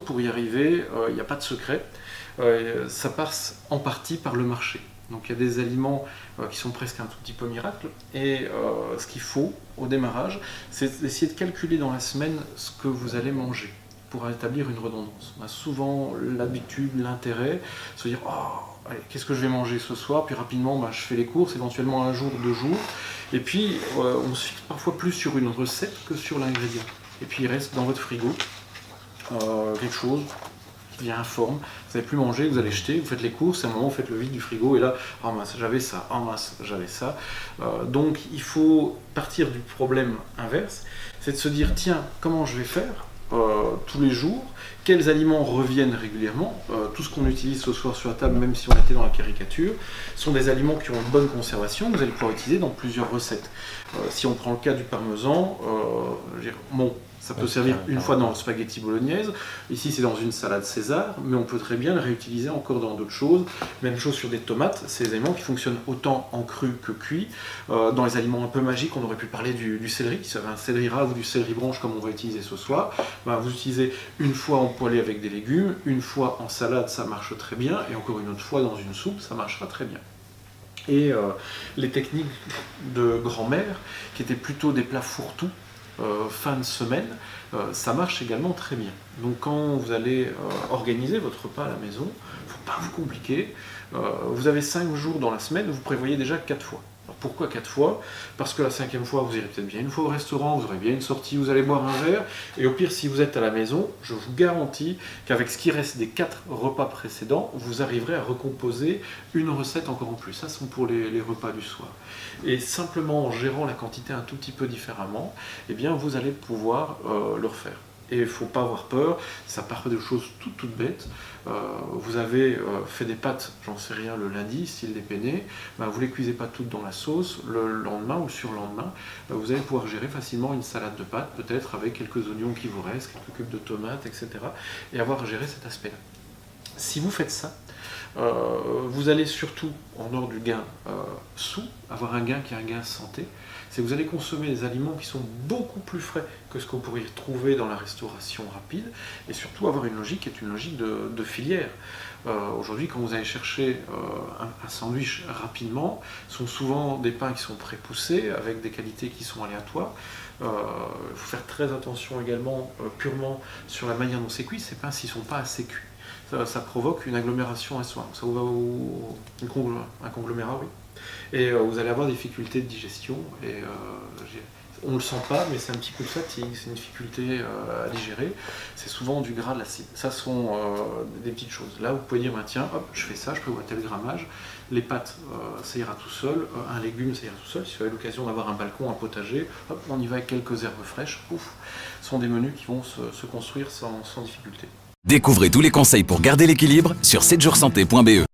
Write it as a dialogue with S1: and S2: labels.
S1: Pour y arriver, il n'y a pas de secret. Ça passe en partie par le marché. Donc il y a des aliments qui sont presque un tout petit peu miracles. Et ce qu'il faut au démarrage, c'est d'essayer de calculer dans la semaine ce que vous allez manger pour établir une redondance. On a souvent l'habitude, l'intérêt, de se dire oh, allez, qu'est-ce que je vais manger ce soir, puis rapidement je fais les courses, éventuellement un jour, 2 jours. Et puis on se fixe parfois plus sur une recette que sur l'ingrédient. Et puis il reste dans votre frigo quelque chose qui vient informe, vous n'avez plus mangé, vous allez jeter, vous faites les courses, et à un moment vous faites le vide du frigo, et là, oh mince, j'avais ça, oh mince, j'avais ça. Donc il faut partir du problème inverse, c'est de se dire, tiens, comment je vais faire tous les jours, quels aliments reviennent régulièrement, tout ce qu'on utilise ce soir sur la table, même si on était dans la caricature, sont des aliments qui ont une bonne conservation, vous allez pouvoir utiliser dans plusieurs recettes. Si on prend le cas du parmesan, bon, ça peut servir une fois dans le spaghetti bolognaise, ici c'est dans une salade César, mais on peut très bien le réutiliser encore dans d'autres choses. Même chose sur des tomates, c'est des aliments qui fonctionnent autant en cru que cuit. Dans les aliments un peu magiques, on aurait pu parler du céleri, qui serait un céleri rave ou du céleri branche comme on va utiliser ce soir. Vous utilisez une fois en poêlé avec des légumes, une fois en salade, ça marche très bien, et encore une autre fois dans une soupe, ça marchera très bien. Et les techniques de grand-mère, qui étaient plutôt des plats fourre-tout, fin de semaine, ça marche également très bien. Donc quand vous allez organiser votre repas à la maison, il ne faut pas vous compliquer. Vous avez 5 jours dans la semaine, vous prévoyez déjà 4 fois. Alors pourquoi 4 fois? Parce que la 5e fois, vous irez peut-être bien une fois au restaurant, vous aurez bien une sortie, vous allez boire un verre, et au pire, si vous êtes à la maison, je vous garantis qu'avec ce qui reste des 4 repas précédents, vous arriverez à recomposer une recette encore en plus. Ça, ce sont pour les repas du soir. Et simplement en gérant la quantité un tout petit peu différemment, eh bien, vous allez pouvoir le refaire. Et il ne faut pas avoir peur, ça part de choses toutes bêtes. Vous avez fait des pâtes, j'en sais rien, le lundi, style des penne, vous ne les cuisez pas toutes dans la sauce, le lendemain ou le surlendemain, vous allez pouvoir gérer facilement une salade de pâtes, peut-être avec quelques oignons qui vous restent, quelques cubes de tomates, etc. Et avoir géré cet aspect-là. Si vous faites ça, vous allez surtout, en dehors du gain sous, avoir un gain qui est un gain santé. C'est que vous allez consommer des aliments qui sont beaucoup plus frais que ce que vous pourriez trouver dans la restauration rapide, et surtout avoir une logique qui est une logique de filière. Aujourd'hui, quand vous allez chercher un sandwich rapidement, ce sont souvent des pains qui sont prépoussés, avec des qualités qui sont aléatoires. Il faut faire très attention également, purement sur la manière dont c'est cuit. Ces pains, s'ils ne sont pas assez cuits, ça provoque une agglomération à soi. Ça vous va un conglomérat, oui. Et vous allez avoir des difficultés de digestion. Et on ne le sent pas, mais c'est un petit peu de fatigue, c'est une difficulté à digérer. C'est souvent du gras, de l'acide. Ça sont des petites choses. Là, vous pouvez dire, tiens, hop, je fais ça, je prévois tel grammage. Les pâtes, ça ira tout seul. Un légume, ça ira tout seul. Si vous avez l'occasion d'avoir un balcon, un potager, hop, on y va avec quelques herbes fraîches. Ouf, ce sont des menus qui vont se construire sans difficulté.
S2: Découvrez tous les conseils pour garder l'équilibre sur 7jourssanté.be.